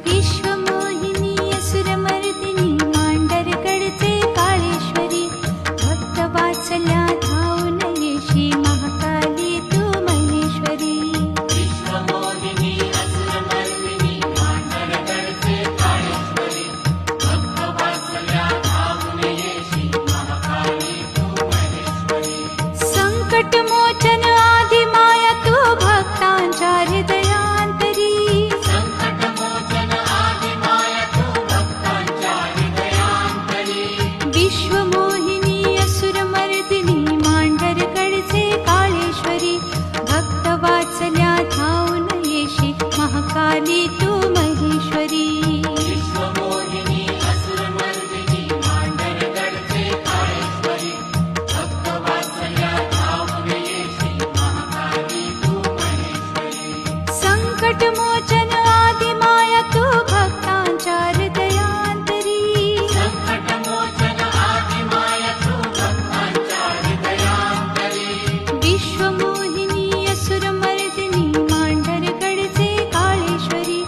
विश्वमोहिनी असुरमर्दिनी मांडरगडचे काळेश्वरी भक्तवात्सल्या धावून येशी महाकाली तू महेश्वरी विश्वमोहिनी असुरमर्दिनी मांडरगडचे काळेश्वरी भक्तवात्सल्या धावून येशी महाकाली तू महेश्वरी संकटमोचन आदि माया तू भक्तांच्या हृदयांतरी संकटमोचन आदि माया तू भक्तांच्या हृदयांतरी विश्वमोहिनी असुरमर्दिनी मांडरगडचे काळेश्वरी भक्तवात्सल्या धावून येशी महाकाली तू महेश्वरी विश्वमोहिनी असुरमर्दिनी मांडरगडचे काळेश्वरी भक्तवात्सल्या धावून येशी महाकाली तू महेश्वरी संकटमोचन